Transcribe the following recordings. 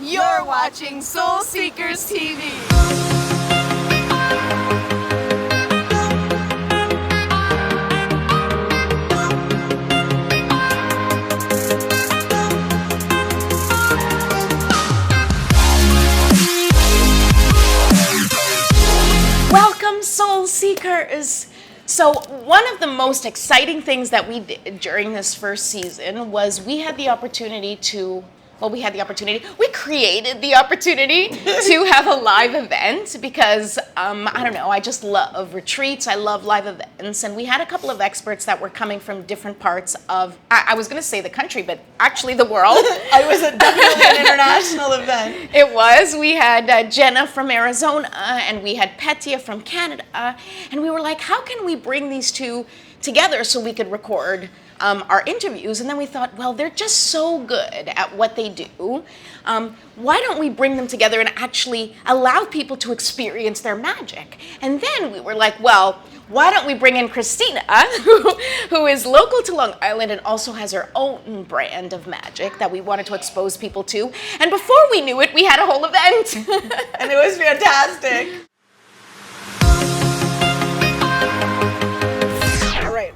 You're watching Soul Seekers TV. Welcome, Soul Seekers. So one of the most exciting things that we did during this first season was we created the opportunity to have a live event because, I don't know, I just love retreats, I love live events, and we had a couple of experts that were coming from different parts of, I was going to say the country, but actually the world. It was definitely an international event. It was. We had Jenna from Arizona, and we had Petya from Canada, and we were like, how can we bring these two together so we could record our interviews? And then we thought, well, they're just so good at what they do. Why don't we bring them together and actually allow people to experience their magic? And then we were like, well, why don't we bring in Christina, who is local to Long Island and also has her own brand of magic that we wanted to expose people to. And before we knew it, we had a whole event. And it was fantastic. All right.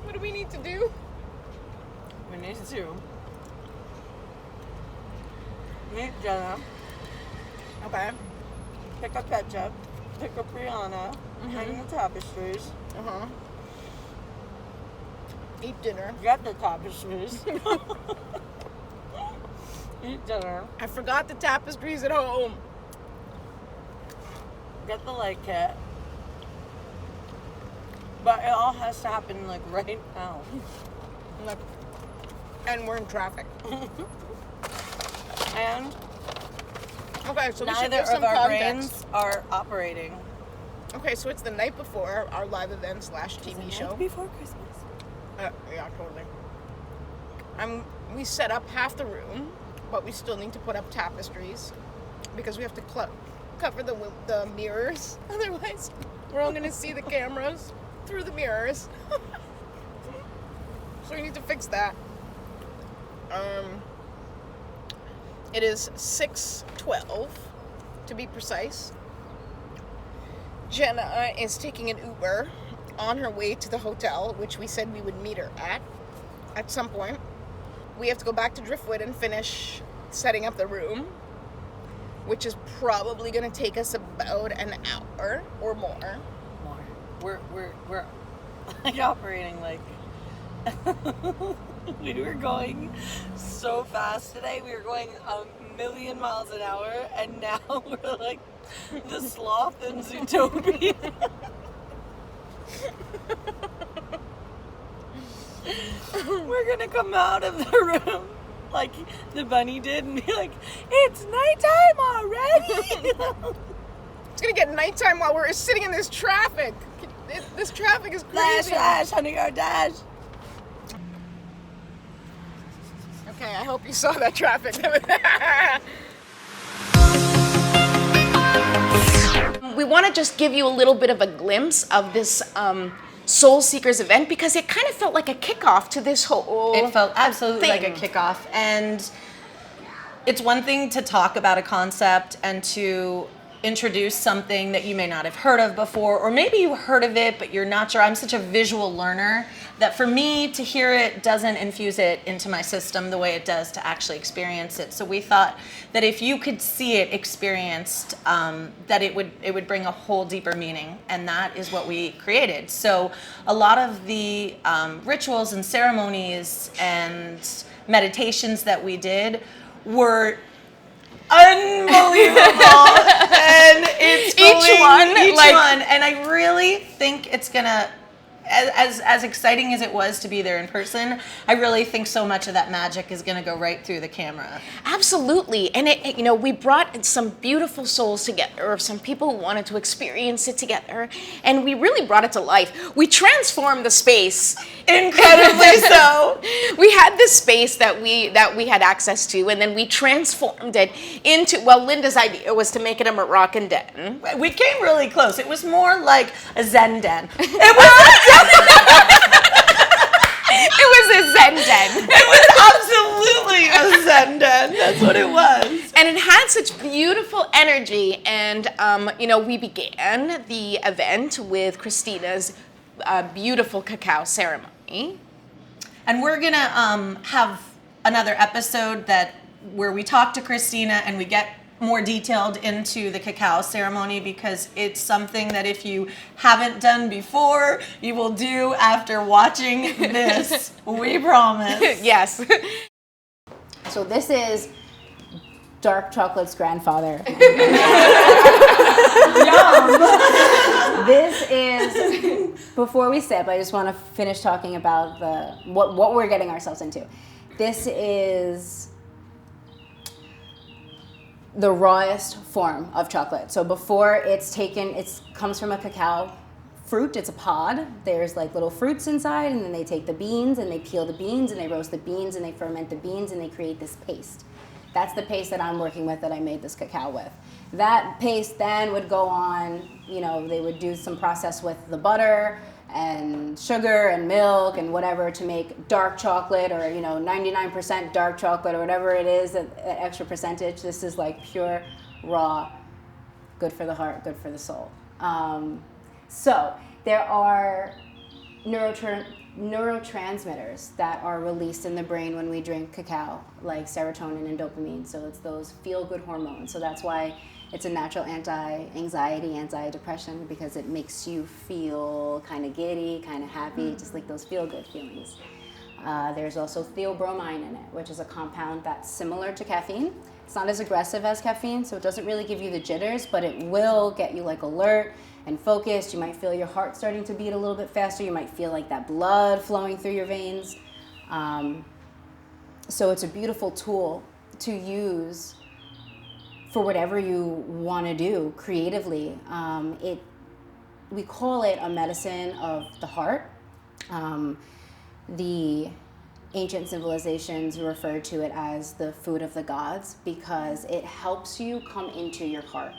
What do we need to do? We need to meet Jenna. Okay. Pick up Petya. Pick up Brianna. Hang the tapestries. Eat dinner. Get the tapestries. Eat dinner. I forgot the tapestries at home. Get the light kit. But it all has to happen like right now. Look. And we're in traffic. And Okay, so we should neither give some of our context. brains are operating. Okay, so it's the night before our live event / TV show. Before Christmas. Yeah, totally. We set up half the room, but we still need to put up tapestries because we have to cover the mirrors. Otherwise, we're all going to see the cameras through the mirrors. So we need to fix that. It is 6:12, to be precise. Jenna is taking an Uber on her way to the hotel, which we said we would meet her at some point. We have to go back to Driftwood and finish setting up the room, which is probably going to take us about an hour or more. We're like operating like we were going so fast today. We were going 1,000,000 miles an hour, and now we're like the sloth in Zootopia. We're gonna come out of the room like the bunny did and be like, it's nighttime already. It's going to get nighttime while we're sitting in this traffic. This traffic is crazy. Dash, honey, our dash. Okay, I hope you saw that traffic. We want to just give you a little bit of a glimpse of this Soul Seekers event because it kind of felt like a kickoff to this whole It felt absolutely thing. like a kickoff. And it's one thing to talk about a concept and to introduce something that you may not have heard of before, or maybe you heard of it, but you're not sure. I'm such a visual learner that for me to hear it doesn't infuse it into my system the way it does to actually experience it. So we thought that if you could see it experienced, that it would bring a whole deeper meaning, and that is what we created. So a lot of the rituals and ceremonies and meditations that we did were unbelievable. And it's Each one, and I really think it's gonna, as exciting as it was to be there in person, I really think so much of that magic is gonna go right through the camera. Absolutely. And we brought some beautiful souls together, or some people who wanted to experience it together, and we really brought it to life. We transformed the space. Incredibly so. We had this space that we had access to, and then we transformed it into, well, Linda's idea was to make it a Moroccan den. We came really close. It was more like a Zen den. It was It was a Zen den. It was such beautiful energy. And, we began the event with Christina's beautiful cacao ceremony. And we're gonna have another episode where we talk to Christina and we get more detailed into the cacao ceremony, because it's something that if you haven't done before, you will do after watching this. We promise. Yes. So this is dark chocolate's grandfather. Yum! This is, before we sip, I just want to finish talking about what we're getting ourselves into. This is the rawest form of chocolate. So before it's taken, it comes from a cacao fruit. It's a pod. There's like little fruits inside, and then they take the beans and they peel the beans and they roast the beans and they ferment the beans and they create this paste. That's the paste that I'm working with, that I made this cacao with. That paste then would go on, they would do some process with the butter and sugar and milk and whatever to make dark chocolate, or 99% dark chocolate, or whatever it is, that extra percentage. This is like pure, raw, good for the heart, good for the soul. So there are neurotransmitters that are released in the brain when we drink cacao, like serotonin and dopamine. So it's those feel-good hormones. So that's why it's a natural anti-anxiety, anti-depression, because it makes you feel kind of giddy, kind of happy, just like those feel-good feelings. There's also theobromine in it, which is a compound that's similar to caffeine. It's not as aggressive as caffeine, so it doesn't really give you the jitters, but it will get you like alert and focused. You might feel your heart starting to beat a little bit faster. You might feel like that blood flowing through your veins. So it's a beautiful tool to use for whatever you want to do creatively. We call it a medicine of the heart. The ancient civilizations referred to it as the food of the gods, because it helps you come into your heart.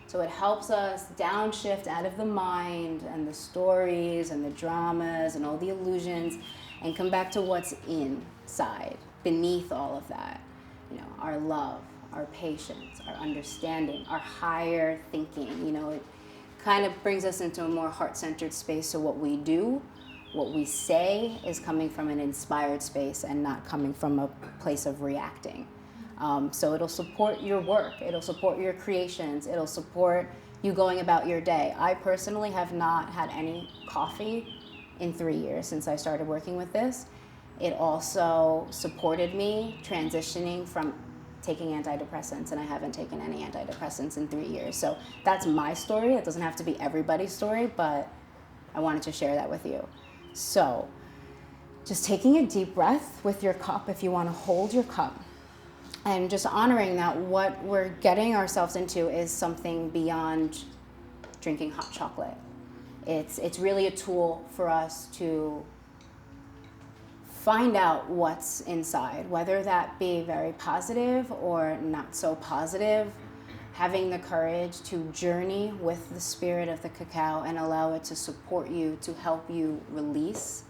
So it helps us downshift out of the mind and the stories and the dramas and all the illusions, and come back to what's inside, beneath all of that. Our love, our patience, our understanding, our higher thinking. It kind of brings us into a more heart-centered space. So what we do, what we say, is coming from an inspired space and not coming from a place of reacting. So it'll support your work, it'll support your creations, it'll support you going about your day. I personally have not had any coffee in 3 years since I started working with this. It also supported me transitioning from taking antidepressants, and I haven't taken any antidepressants in 3 years. So that's my story. It doesn't have to be everybody's story, but I wanted to share that with you. So just taking a deep breath with your cup, if you want to hold your cup, and just honoring that what we're getting ourselves into is something beyond drinking hot chocolate. It's really a tool for us to find out what's inside, whether that be very positive or not so positive. Having the courage to journey with the spirit of the cacao and allow it to support you, to help you release,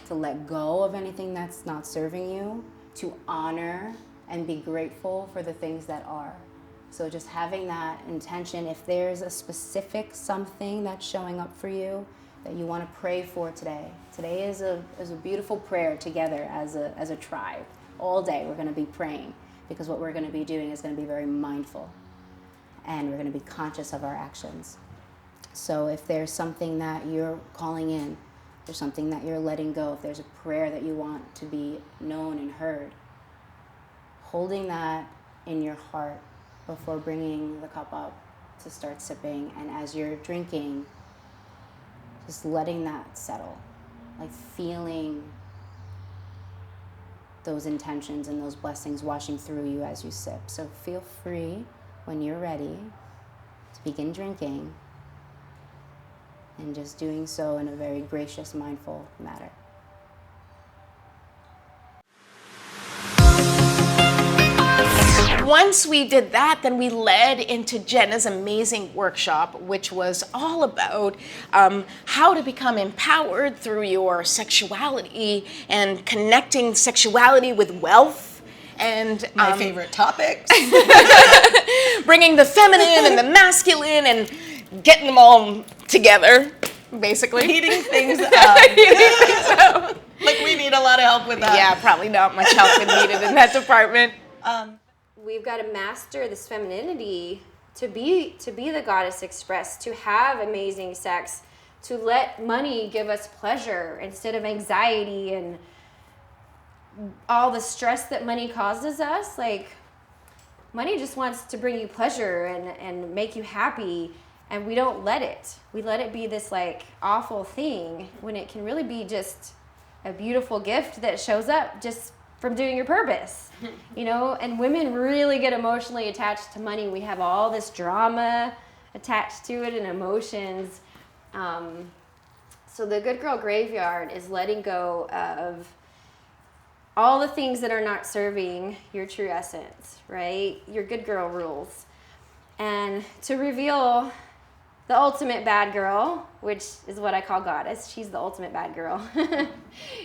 to let go of anything that's not serving you, to honor and be grateful for the things that are. So just having that intention, if there's a specific something that's showing up for you that you want to pray for today. Today is a beautiful prayer together as a tribe. All day we're going to be praying, because what we're going to be doing is going to be very mindful, and we're going to be conscious of our actions. So if there's something that you're calling in, if there's something that you're letting go, if there's a prayer that you want to be known and heard, holding that in your heart before bringing the cup up to start sipping, and as you're drinking, just letting that settle, like feeling those intentions and those blessings washing through you as you sip. So feel free when you're ready to begin drinking, and just doing so in a very gracious, mindful manner. Once we did that, then we led into Jenna's amazing workshop, which was all about how to become empowered through your sexuality and connecting sexuality with wealth and My favorite topics. bringing the feminine and the masculine and getting them all together, basically. Heating things up. Like we need a lot of help with that. Yeah, probably not much help needed in that department. We've got to master this femininity to be the goddess express, to have amazing sex, to let money give us pleasure instead of anxiety and all the stress that money causes us. Like, money just wants to bring you pleasure and make you happy, and we don't let it. We let it be this like awful thing when it can really be just a beautiful gift that shows up just from doing your purpose, you know. And women really get emotionally attached to money. We have all this drama attached to it and emotions. So the good girl graveyard is letting go of all the things that are not serving your true essence, right? Your good girl rules. And to reveal the ultimate bad girl, which is what I call goddess. She's the ultimate bad girl.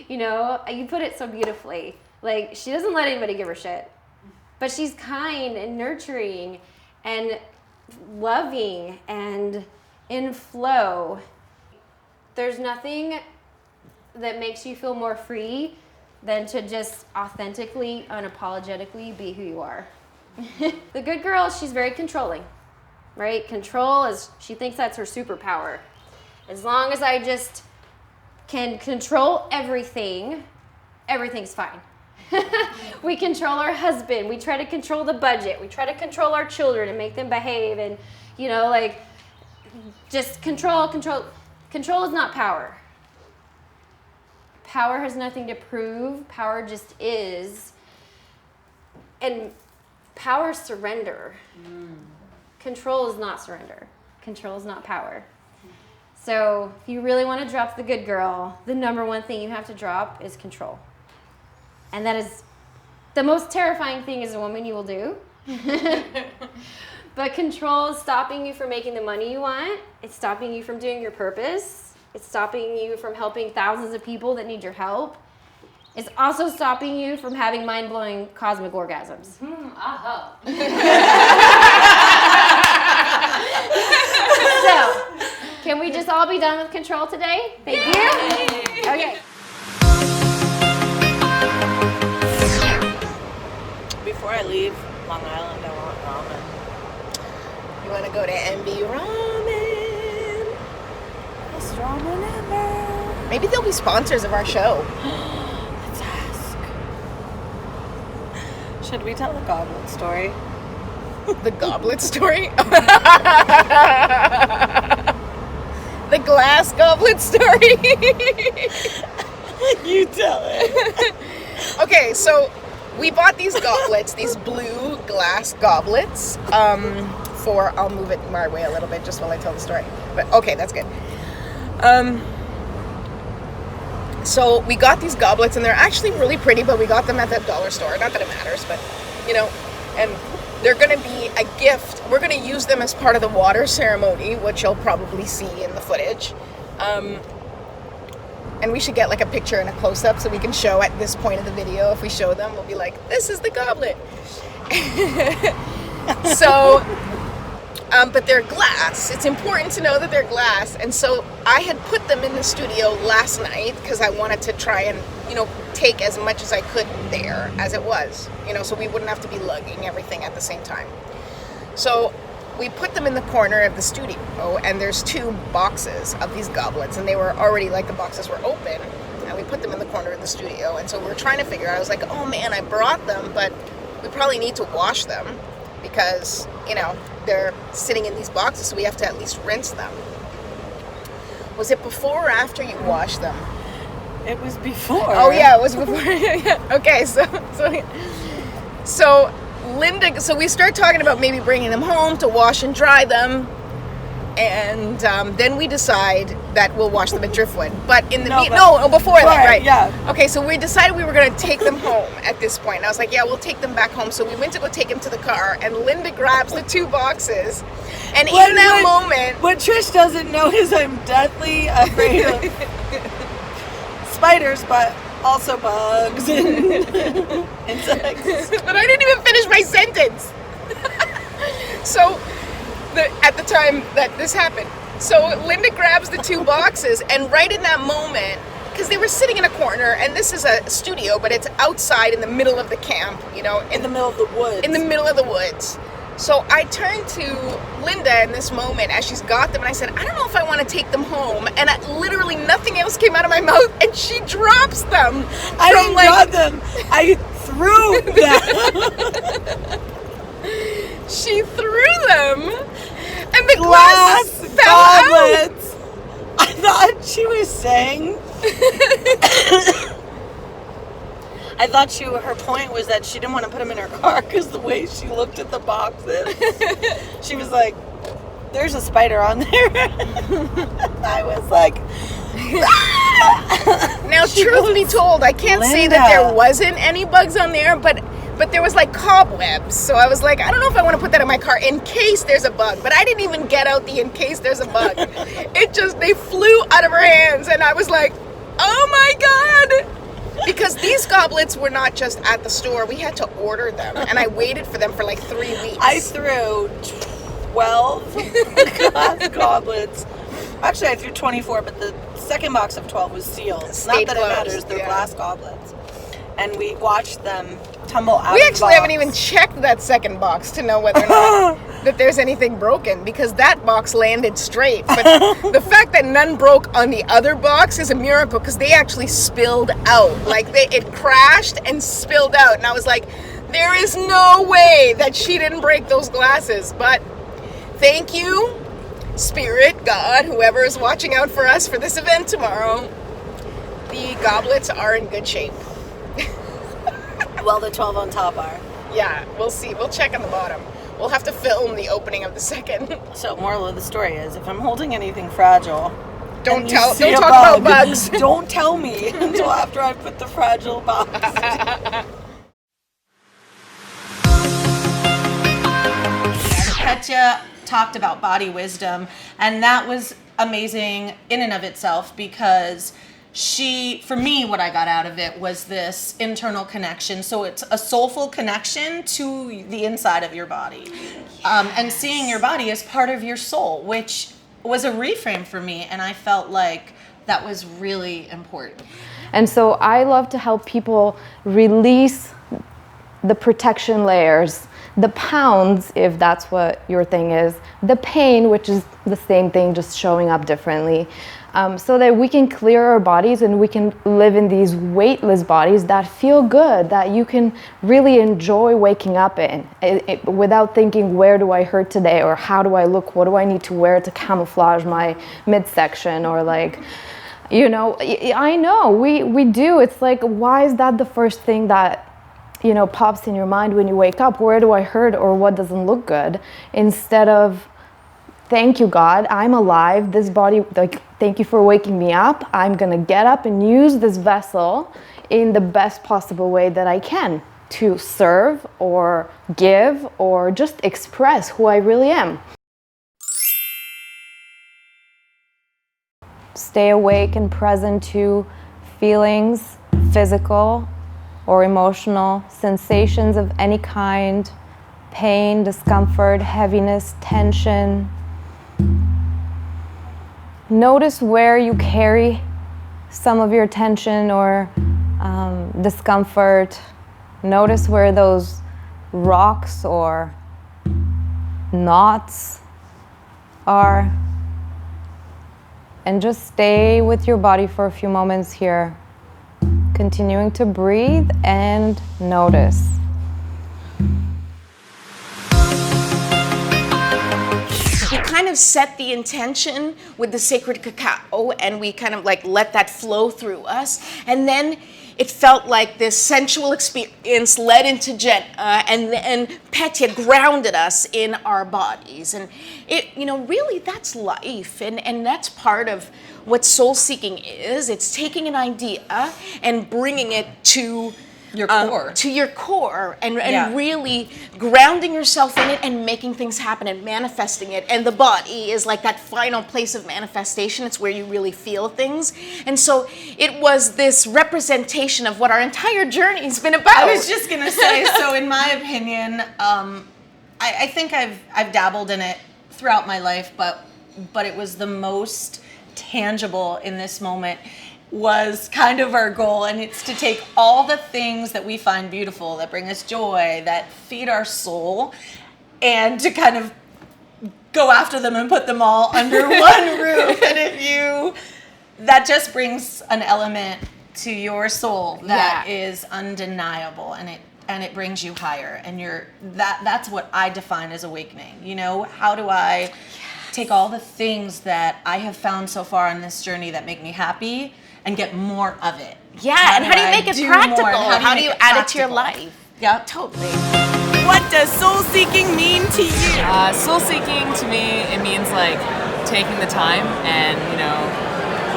You know, you put it so beautifully. Like, she doesn't let anybody give her shit, but she's kind and nurturing and loving and in flow. There's nothing that makes you feel more free than to just authentically, unapologetically be who you are. The good girl, she's very controlling, right? Control is, she thinks that's her superpower. As long as I just can control everything, everything's fine. We control our husband. We try to control the budget. We try to control our children and make them behave, and, you know, like, just control. Control is not power. Power has nothing to prove. Power just is. And power is surrender. Control is not surrender. Control is not power. So if you really want to drop the good girl, the number one thing you have to drop is control. And that is the most terrifying thing as a woman you will do. But control is stopping you from making the money you want. It's stopping you from doing your purpose. It's stopping you from helping thousands of people that need your help. It's also stopping you from having mind-blowing cosmic orgasms. So, can we just all be done with control today? Thank you. Okay. Before I leave Long Island, I want ramen. You want to go to MB Ramen? Best ramen ever. Maybe they'll be sponsors of our show. Let's ask. Should we tell the goblet story? The goblet story? The glass goblet story? You tell it. Okay, so we bought these goblets, these blue glass goblets, for, I'll move it my way a little bit just while I tell the story. But okay, that's good. So we got these goblets, and they're actually really pretty, but we got them at the dollar store. Not that it matters, but, you know, and they're going to be a gift. We're going to use them as part of the water ceremony, which you'll probably see in the footage. And we should get like a picture and a close-up so we can show at this point of the video. If we show them, we'll be like, this is the goblet. So, but they're glass. It's important to know that they're glass. And so I had put them in the studio last night because I wanted to try and, you know, take as much as I could there as it was, you know, so we wouldn't have to be lugging everything at the same time. So we put them in the corner of the studio, and there's two boxes of these goblets, and they were already, like, the boxes were open, and we put them in the corner of the studio. And so we're trying to figure out, I was like, oh man, I brought them, but we probably need to wash them because, you know, they're sitting in these boxes, so we have to at least rinse them. Was it before or after you washed them? It was before. Oh yeah, it was before. Okay, so Linda, so we start talking about maybe bringing them home to wash and dry them, and then we decide that we'll wash them at Driftwood. But in the before that, right? Yeah. Okay, so we decided we were going to take them home at this point. And I was like, yeah, we'll take them back home. So we went to go take them to the car, and Linda grabs the two boxes, and in that moment, what Trish doesn't know is I'm deathly afraid of spiders, but also bugs and insects. But time that this happened. So Linda grabs the 2 boxes, and right in that moment, because they were sitting in a corner, and this is a studio, but it's outside in the middle of the camp, you know, In the middle of the woods. in the middle of the woods. So I turned to Linda in this moment as she's got them, and I said, I don't know if I want to take them home. And literally nothing else came out of my mouth, and she drops them. I didn't drop them. I threw them. She threw them, and the glass fell out. I thought she was saying. I thought her point was that she didn't want to put them in her car because the way she looked at the boxes, she was like, "There's a spider on there." I was like, now, truth be told, I can't say that there wasn't any bugs on there, but there was like cobwebs. So I was like, I don't know if I want to put that in my car in case there's a bug. But I didn't even get out the in case there's a bug. They flew out of her hands, and I was like, oh my God. Because these goblets were not just at the store. We had to order them, and I waited for them for like 3 weeks. I threw 12 glass goblets. Actually, I threw 24, but the second box of 12 was sealed. Not that it matters, they're glass goblets. And we watched them tumble out of the box. We actually haven't even checked that second box to know whether or not that there's anything broken, because that box landed straight. But the fact that none broke on the other box is a miracle, because they actually spilled out. Like, it crashed and spilled out. And I was like, there is no way that she didn't break those glasses. But thank you, Spirit, God, whoever is watching out for us for this event tomorrow. The goblets are in good shape. Well, the 12 on top are. Yeah, we'll see. We'll check on the bottom. We'll have to film the opening of the second. So, moral of the story is, if I'm holding anything fragile, don't talk about bugs. Don't tell me until after I put the fragile box. Petya talked about body wisdom, and that was amazing in and of itself, because for me, what I got out of it was this internal connection. So it's a soulful connection to the inside of your body. And seeing your body as part of your soul, which was a reframe for me. And I felt like that was really important. And so I love to help people release the protection layers, the pounds, if that's what your thing is, the pain, which is the same thing, just showing up differently. So that we can clear our bodies and we can live in these weightless bodies that feel good, that you can really enjoy waking up in without thinking, where do I hurt today, or how do I look, what do I need to wear to camouflage my midsection, or like, you know, I know we do. It's like, why is that the first thing that, you know, pops in your mind when you wake up? Where do I hurt, or what doesn't look good? Instead of, thank you, God, I'm alive. This body, like, thank you for waking me up. I'm gonna get up and use this vessel in the best possible way that I can to serve or give or just express who I really am. Stay awake and present to feelings, physical or emotional, sensations of any kind, pain, discomfort, heaviness, tension. Notice where you carry some of your tension or discomfort. Notice where those rocks or knots are. And just stay with your body for a few moments here, continuing to breathe and notice. We kind of set the intention with the sacred cacao, and we kind of like let that flow through us. And then it felt like this sensual experience led into Jenna, and Petya grounded us in our bodies. And it, you know, really that's life, and that's part of what soul seeking is. It's taking an idea and bringing it to your core. To your core, and really grounding yourself in it and making things happen and manifesting it. And the body is like that final place of manifestation. It's where you really feel things. And so it was this representation of what our entire journey's been about. I was just gonna say, so in my opinion, I think I've dabbled in it throughout my life, but it was the most tangible in this moment, was kind of our goal. And it's to take all the things that we find beautiful, that bring us joy, that feed our soul, and to kind of go after them and put them all under one roof. And that just brings an element to your soul that is undeniable, and it brings you higher. And that's what I define as awakening. You know, how do I take all the things that I have found so far on this journey that make me happy and get more of it? Yeah, and how do you make it practical? How do you add it to your life? Yeah, totally. What does soul seeking mean to you? Soul seeking to me, it means like taking the time and, you know,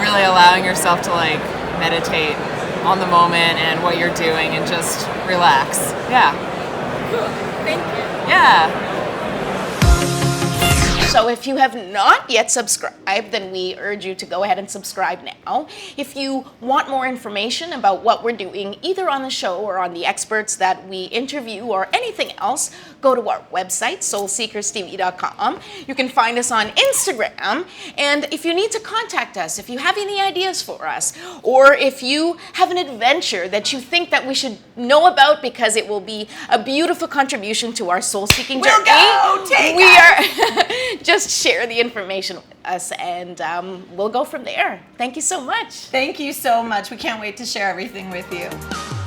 really allowing yourself to like meditate on the moment and what you're doing and just relax. Yeah. Cool. Thank you. Yeah. So if you have not yet subscribed, then we urge you to go ahead and subscribe now. If you want more information about what we're doing, either on the show or on the experts that we interview or anything else, go to our website, soulseekerstv.com. You can find us on Instagram. And if you need to contact us, if you have any ideas for us, or if you have an adventure that you think that we should know about because it will be a beautiful contribution to our soul-seeking journey, we are just share the information with us, and we'll go from there. Thank you so much. Thank you so much. We can't wait to share everything with you.